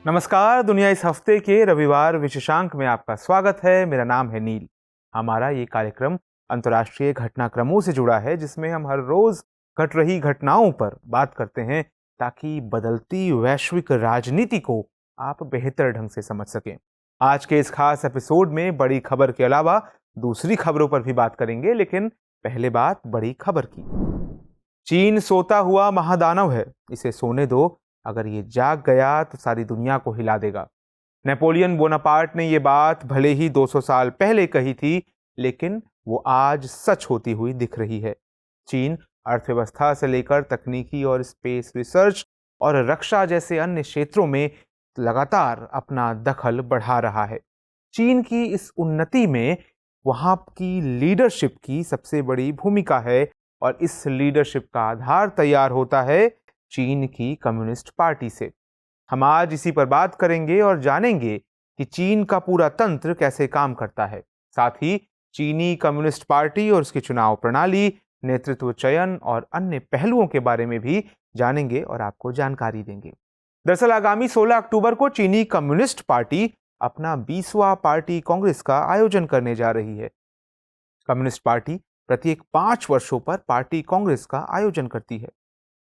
नमस्कार। दुनिया इस हफ्ते के रविवार विशेषांक में आपका स्वागत है। मेरा नाम है नील। हमारा ये कार्यक्रम अंतर्राष्ट्रीय घटनाक्रमों से जुड़ा है, जिसमें हम हर रोज घट रही घटनाओं पर बात करते हैं ताकि बदलती वैश्विक राजनीति को आप बेहतर ढंग से समझ सकें। आज के इस खास एपिसोड में बड़ी खबर के अलावा दूसरी खबरों पर भी बात करेंगे, लेकिन पहले बात बड़ी खबर की। चीन सोता हुआ महादानव है, इसे सोने दो। अगर ये जाग गया तो सारी दुनिया को हिला देगा। नेपोलियन बोनापार्ट ने ये बात भले ही 200 साल पहले कही थी, लेकिन वो आज सच होती हुई दिख रही है। चीन अर्थव्यवस्था से लेकर तकनीकी और स्पेस रिसर्च और रक्षा जैसे अन्य क्षेत्रों में लगातार अपना दखल बढ़ा रहा है। चीन की इस उन्नति में वहां की लीडरशिप की सबसे बड़ी भूमिका है और इस लीडरशिप का आधार तैयार होता है चीन की कम्युनिस्ट पार्टी से। हम आज इसी पर बात करेंगे और जानेंगे कि चीन का पूरा तंत्र कैसे काम करता है। साथ ही चीनी कम्युनिस्ट पार्टी और उसकी चुनाव प्रणाली, नेतृत्व चयन और अन्य पहलुओं के बारे में भी जानेंगे और आपको जानकारी देंगे। दरअसल आगामी 16 अक्टूबर को चीनी कम्युनिस्ट पार्टी अपना 20वां पार्टी कांग्रेस का आयोजन करने जा रही है। कम्युनिस्ट पार्टी प्रत्येक 5 वर्षों पर पार्टी कांग्रेस का आयोजन करती है।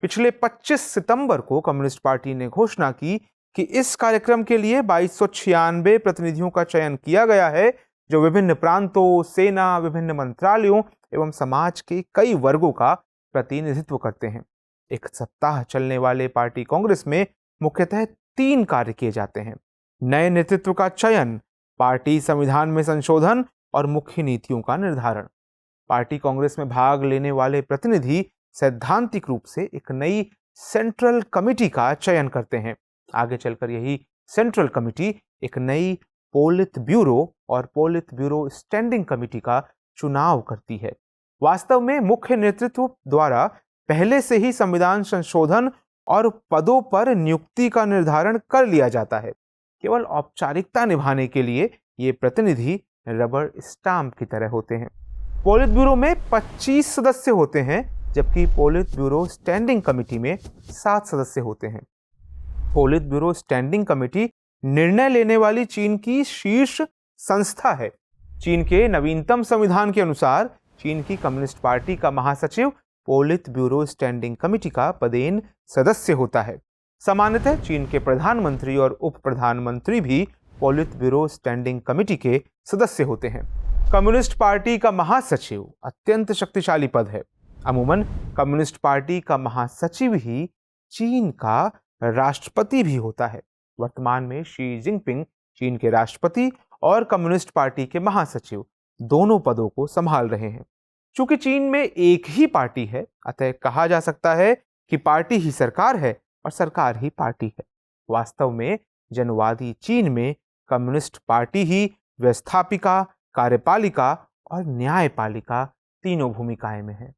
पिछले 25 सितंबर को कम्युनिस्ट पार्टी ने घोषणा की कि इस कार्यक्रम के लिए 2296 प्रतिनिधियों का चयन किया गया है, जो विभिन्न प्रांतों, सेना, विभिन्न मंत्रालयों एवं समाज के कई वर्गों का प्रतिनिधित्व करते हैं। एक सप्ताह चलने वाले पार्टी कांग्रेस में मुख्यतः 3 कार्य किए जाते हैं: नए नेतृत्व का चयन, पार्टी संविधान में संशोधन और मुख्य नीतियों का निर्धारण। पार्टी कांग्रेस में भाग लेने वाले प्रतिनिधि सैद्धांतिक रूप से एक नई सेंट्रल कमिटी का चयन करते हैं। आगे चलकर यही सेंट्रल कमिटी एक नई पोलित ब्यूरो और पोलित ब्यूरो स्टैंडिंग कमिटी का चुनाव करती है। वास्तव में मुख्य नेतृत्व द्वारा पहले से ही संविधान संशोधन और पदों पर नियुक्ति का निर्धारण कर लिया जाता है। केवल औपचारिकता निभाने के लिए ये प्रतिनिधि रबर स्टाम्प की तरह होते हैं। पोलित ब्यूरो में 25 सदस्य होते हैं, जबकि पोलित ब्यूरो स्टैंडिंग कमेटी में 7 सदस्य होते हैं। पोलित ब्यूरो स्टैंडिंग कमेटी निर्णय लेने वाली चीन की शीर्ष संस्था है। चीन के नवीनतम संविधान के अनुसार चीन की कम्युनिस्ट पार्टी का महासचिव पोलित ब्यूरो स्टैंडिंग कमेटी का पदेन सदस्य होता है। सामान्यतः चीन के प्रधानमंत्री और उप प्रधानमंत्री भी पोलित ब्यूरो स्टैंडिंग कमेटी के सदस्य होते हैं। कम्युनिस्ट पार्टी का महासचिव अत्यंत शक्तिशाली पद है। अमूमन कम्युनिस्ट पार्टी का महासचिव ही चीन का राष्ट्रपति भी होता है। वर्तमान में शी जिनपिंग चीन के राष्ट्रपति और कम्युनिस्ट पार्टी के महासचिव दोनों पदों को संभाल रहे हैं। चूंकि चीन में एक ही पार्टी है, अतः कहा जा सकता है कि पार्टी ही सरकार है और सरकार ही पार्टी है। वास्तव में जनवादी चीन में कम्युनिस्ट पार्टी ही व्यवस्थापिका, कार्यपालिका और न्यायपालिका तीनों भूमिकाएं में है।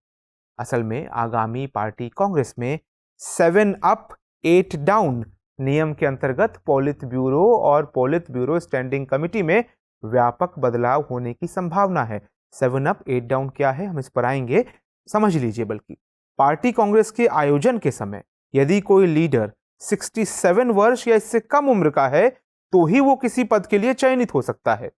असल में आगामी पार्टी कांग्रेस में 7 अप 8 डाउन नियम के अंतर्गत पोलित ब्यूरो और पोलित ब्यूरो स्टैंडिंग कमेटी में व्यापक बदलाव होने की संभावना है। 7 अप 8 डाउन क्या है, हम इस पर आएंगे, समझ लीजिए। बल्कि पार्टी कांग्रेस के आयोजन के समय यदि कोई लीडर 67 वर्ष या इससे कम उम्र का है तो ही वो किसी पद के लिए चयनित हो सकता है,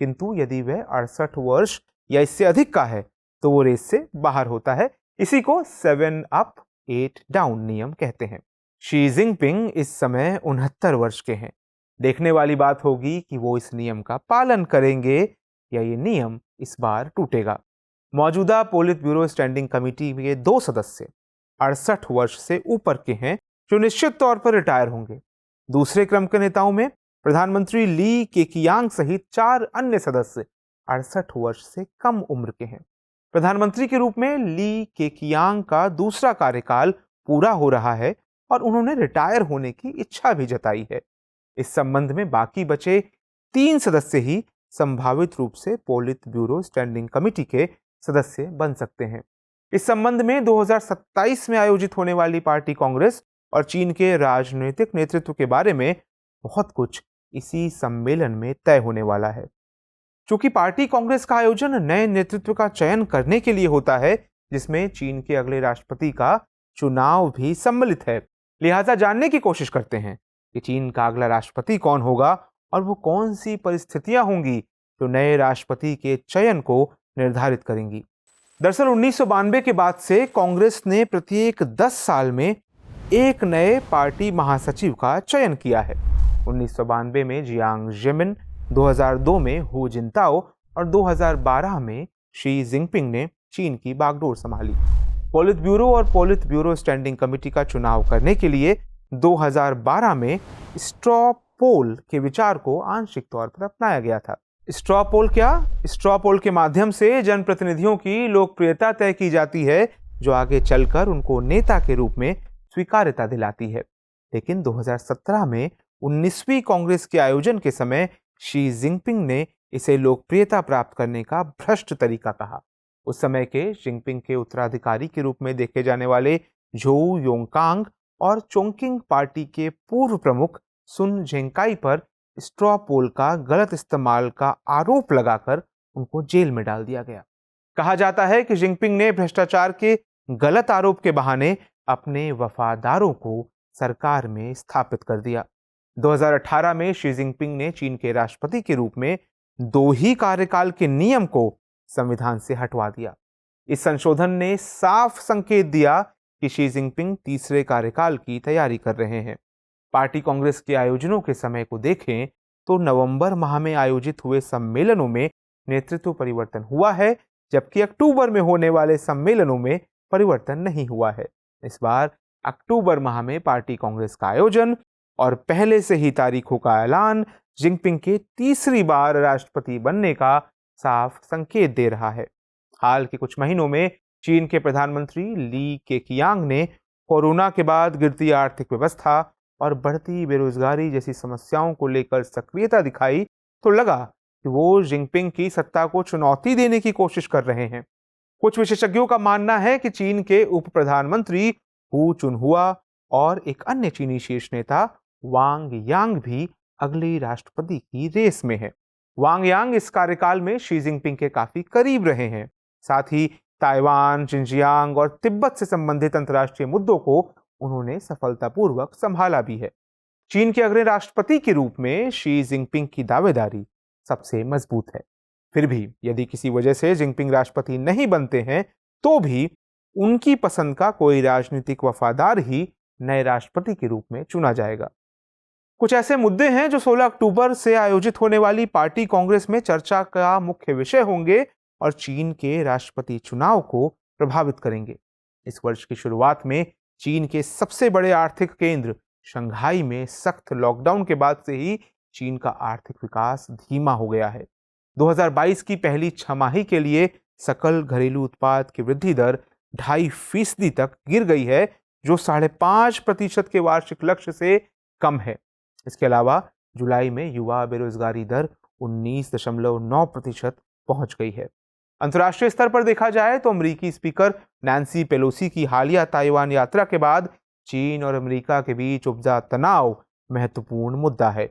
किंतु यदि वह 68 वर्ष या इससे अधिक का है तो वो रेस से बाहर होता है। इसी को 7 अप 8 डाउन नियम कहते हैं। शी जिनपिंग इस समय 69 वर्ष के हैं। देखने वाली बात होगी कि वो इस नियम का पालन करेंगे या ये नियम इस बार टूटेगा। मौजूदा पोलित ब्यूरो स्टैंडिंग कमेटी के 2 सदस्य 68 वर्ष से ऊपर के हैं, जो निश्चित तौर पर रिटायर होंगे। दूसरे क्रम के नेताओं में प्रधानमंत्री ली केकियांग सहित 4 अन्य सदस्य 68 वर्ष से कम उम्र के हैं। प्रधानमंत्री के रूप में ली केकियांग का दूसरा कार्यकाल पूरा हो रहा है और उन्होंने रिटायर होने की इच्छा भी जताई है। इस संबंध में बाकी बचे 3 सदस्य ही संभावित रूप से पोलित ब्यूरो स्टैंडिंग कमेटी के सदस्य बन सकते हैं। इस संबंध में 2027 में आयोजित होने वाली पार्टी कांग्रेस और चीन के राजनीतिक नेतृत्व के बारे में बहुत कुछ इसी सम्मेलन में तय होने वाला है। चूंकि पार्टी कांग्रेस का आयोजन नए नेतृत्व का चयन करने के लिए होता है, जिसमें चीन के अगले राष्ट्रपति का चुनाव भी सम्मिलित है, लिहाजा जानने की कोशिश करते हैं कि चीन का अगला राष्ट्रपति कौन होगा और वो कौन सी परिस्थितियां होंगी जो नए राष्ट्रपति के चयन को निर्धारित करेंगी। दरअसल 1992 के बाद से कांग्रेस ने प्रत्येक 10 साल में एक नए पार्टी महासचिव का चयन किया है। 1992 में जियांग जेमिन, 2002 में हु जिनताओ और 2012 में शी जिनपिंग ने चीन की बागडोर संभाली। पोलित ब्यूरो और पोलित ब्यूरो स्टैंडिंग कमेटी का चुनाव करने के लिए 2012 में स्ट्रॉ पोल के विचार को आंशिक तौर पर अपनाया गया था। स्ट्रॉ पोल क्या? स्ट्रॉ पोल के माध्यम से जनप्रतिनिधियों की लोकप्रियता तय की जाती है, जो आगे चलकर उनको नेता के रूप में स्वीकार्यता दिलाती है। लेकिन 2017 में 19वीं कांग्रेस के आयोजन के समय शी जिनपिंग ने इसे लोकप्रियता प्राप्त करने का भ्रष्ट तरीका कहा। उस समय के जिनपिंग के उत्तराधिकारी के रूप में देखे जाने वाले झोउ योंगकांग और चोंगकिंग पार्टी के पूर्व प्रमुख सुन झेंकाई पर स्ट्रॉ पोल का गलत इस्तेमाल का आरोप लगाकर उनको जेल में डाल दिया गया। कहा जाता है कि जिनपिंग ने भ्रष्टाचार के गलत आरोप के बहाने अपने वफादारों को सरकार में स्थापित कर दिया। 2018 में शी जिनपिंग ने चीन के राष्ट्रपति के रूप में 2 ही कार्यकाल के नियम को संविधान से हटवा दिया। इस संशोधन ने साफ संकेत दिया कि शी जिनपिंग तीसरे कार्यकाल की तैयारी कर रहे हैं। पार्टी कांग्रेस के आयोजनों के समय को देखें तो नवंबर माह में आयोजित हुए सम्मेलनों में नेतृत्व परिवर्तन हुआ है, जबकि अक्टूबर में होने वाले सम्मेलनों में परिवर्तन नहीं हुआ है। इस बार अक्टूबर माह में पार्टी कांग्रेस का आयोजन और पहले से ही तारीखों का ऐलान जिनपिंग के तीसरी बार राष्ट्रपति बनने का साफ संकेत दे रहा है। हाल के कुछ महीनों में चीन के प्रधानमंत्री ली केकियांग ने कोरोना के बाद गिरती आर्थिक व्यवस्था और बढ़ती बेरोजगारी जैसी समस्याओं को लेकर सक्रियता दिखाई तो लगा कि वो जिनपिंग की सत्ता को चुनौती देने की कोशिश कर रहे हैं। कुछ विशेषज्ञों का मानना है कि चीन के उप प्रधानमंत्री हु चुनहुआ और एक अन्य चीनी शीर्ष नेता वांग यांग भी अगले राष्ट्रपति की रेस में है। वांग यांग इस कार्यकाल में शी जिनपिंग के काफी करीब रहे हैं। साथ ही ताइवान, जिनजियांग और तिब्बत से संबंधित अंतर्राष्ट्रीय मुद्दों को उन्होंने सफलतापूर्वक संभाला भी है। चीन के अगले राष्ट्रपति के रूप में शी जिनपिंग की दावेदारी सबसे मजबूत है। फिर भी यदि किसी वजह से जिनपिंग राष्ट्रपति नहीं बनते हैं तो भी उनकी पसंद का कोई राजनीतिक वफादार ही नए राष्ट्रपति के रूप में चुना जाएगा। कुछ ऐसे मुद्दे हैं जो 16 अक्टूबर से आयोजित होने वाली पार्टी कांग्रेस में चर्चा का मुख्य विषय होंगे और चीन के राष्ट्रपति चुनाव को प्रभावित करेंगे। इस वर्ष की शुरुआत में चीन के सबसे बड़े आर्थिक केंद्र शंघाई में सख्त लॉकडाउन के बाद से ही चीन का आर्थिक विकास धीमा हो गया है। 2022 की पहली छमाही के लिए सकल घरेलू उत्पाद की वृद्धि दर 2.5% तक गिर गई है, जो 5.5% के वार्षिक लक्ष्य से कम है। इसके अलावा जुलाई में युवा बेरोजगारी दर 19.9% पहुंच गई है। अंतर्राष्ट्रीय स्तर पर देखा जाए तो अमेरिकी स्पीकर नैन्सी पेलोसी की हालिया ताइवान यात्रा के बाद चीन और अमेरिका के बीच उपजा तनाव महत्वपूर्ण मुद्दा है।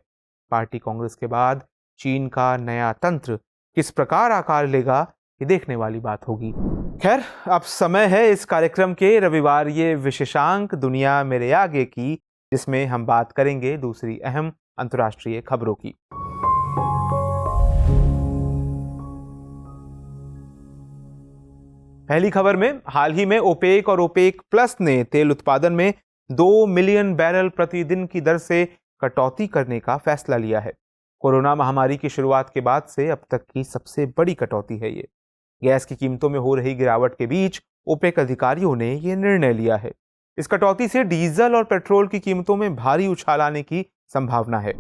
पार्टी कांग्रेस के बाद चीन का नया तंत्र किस प्रकार आकार लेगा, ये देखने वाली बात होगी। खैर, अब समय है इस कार्यक्रम के रविवार ये विशेषांक दुनिया मेरे आगे की, जिसमें हम बात करेंगे दूसरी अहम अंतर्राष्ट्रीय खबरों की। पहली खबर में हाल ही में ओपेक और ओपेक प्लस ने तेल उत्पादन में 2 मिलियन बैरल प्रतिदिन की दर से कटौती करने का फैसला लिया है। कोरोना महामारी की शुरुआत के बाद से अब तक की सबसे बड़ी कटौती है ये। गैस की कीमतों में हो रही गिरावट के बीच ओपेक अधिकारियों ने ये निर्णय लिया है। इस कटौती से डीजल और पेट्रोल की कीमतों में भारी उछाल आने की संभावना है।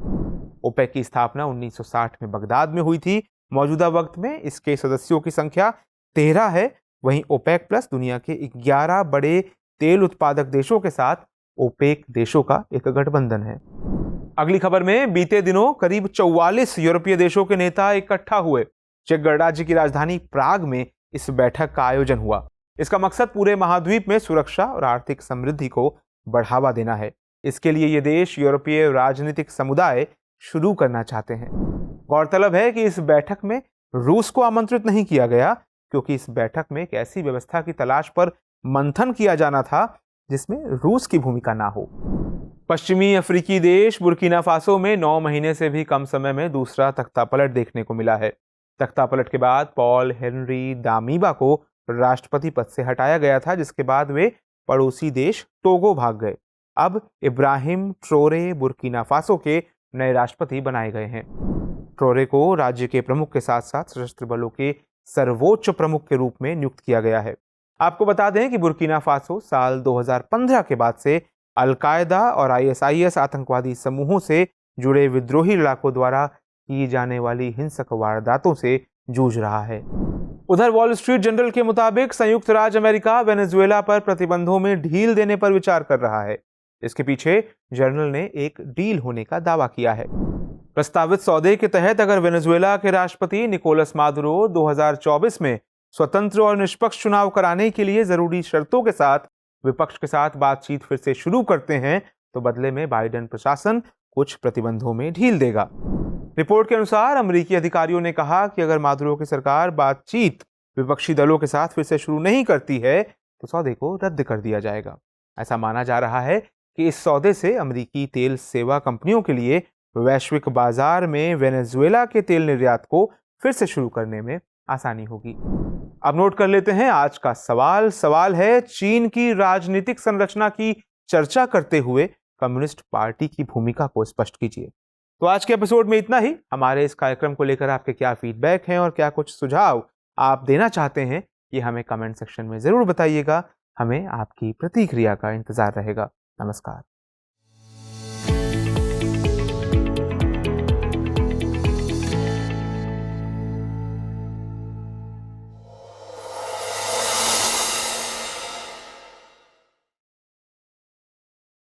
ओपेक की स्थापना 1960 में बगदाद में हुई थी। मौजूदा वक्त में इसके सदस्यों की संख्या 13 है। वहीं ओपेक प्लस दुनिया के 11 बड़े तेल उत्पादक देशों के साथ ओपेक देशों का एक गठबंधन है। अगली खबर में बीते दिनों करीब 44 यूरोपीय देशों के नेता इकट्ठा हुए। चेक गणराज्य की राजधानी प्राग में इस बैठक का आयोजन हुआ। इसका मकसद पूरे महाद्वीप में सुरक्षा और आर्थिक समृद्धि को बढ़ावा देना है। इसके लिए ये देश यूरोपीय राजनीतिक समुदाय शुरू करना चाहते हैं। गौरतलब है कि इस बैठक में रूस को आमंत्रित नहीं किया गया, क्योंकि इस बैठक में एक ऐसी व्यवस्था की तलाश पर मंथन किया जाना था जिसमें रूस की भूमिका ना हो। पश्चिमी अफ्रीकी देश बुर्किना फासो में 9 महीने से भी कम समय में दूसरा तख्तापलट देखने को मिला है। तख्तापलट के बाद पॉल हेनरी दामीबा को राष्ट्रपति पद से हटाया गया था, जिसके बाद वे पड़ोसी देश टोगो भाग गए। अब इब्राहिम ट्रोरे बुर्किना फासो के नए राष्ट्रपति बनाए गए हैं। ट्रोरे को राज्य के प्रमुख के साथ साथ सशस्त्र बलों के सर्वोच्च प्रमुख के रूप में नियुक्त किया गया है। आपको बता दें कि बुर्किना फासो साल 2015 के बाद से अल-कायदा और ISIS आतंकवादी समूहों से जुड़े विद्रोही लड़ाकों द्वारा की जाने वाली हिंसक वारदातों से जूझ रहा है। उधर वॉल स्ट्रीट जर्नल के मुताबिक संयुक्त राज्य अमेरिका वेनेजुएला पर प्रतिबंधों में ढील देने पर विचार कर रहा है। इसके पीछे जर्नल ने एक डील होने का दावा किया है। प्रस्तावित सौदे के तहत अगर वेनेजुएला के राष्ट्रपति निकोलस मादुरो 2024 में स्वतंत्र और निष्पक्ष चुनाव कराने के लिए जरूरी शर्तों के साथ विपक्ष के साथ बातचीत फिर से शुरू करते हैं, तो बदले में बाइडेन प्रशासन कुछ प्रतिबंधों में ढील देगा। रिपोर्ट के अनुसार अमेरिकी अधिकारियों ने कहा कि अगर मादुरो की सरकार बातचीत विपक्षी दलों के साथ फिर से शुरू नहीं करती है, तो सौदे को रद्द कर दिया जाएगा। ऐसा माना जा रहा है कि इस सौदे से अमेरिकी तेल सेवा कंपनियों के लिए वैश्विक बाजार में वेनेजुएला के तेल निर्यात को फिर से शुरू करने में आसानी होगी। अब नोट कर लेते हैं आज का सवाल है, चीन की राजनीतिक संरचना की चर्चा करते हुए कम्युनिस्ट पार्टी की भूमिका को स्पष्ट कीजिए। तो आज के एपिसोड में इतना ही। हमारे इस कार्यक्रम को लेकर आपके क्या फीडबैक हैं और क्या कुछ सुझाव आप देना चाहते हैं, ये हमें कमेंट सेक्शन में जरूर बताइएगा। हमें आपकी प्रतिक्रिया का इंतजार रहेगा। नमस्कार।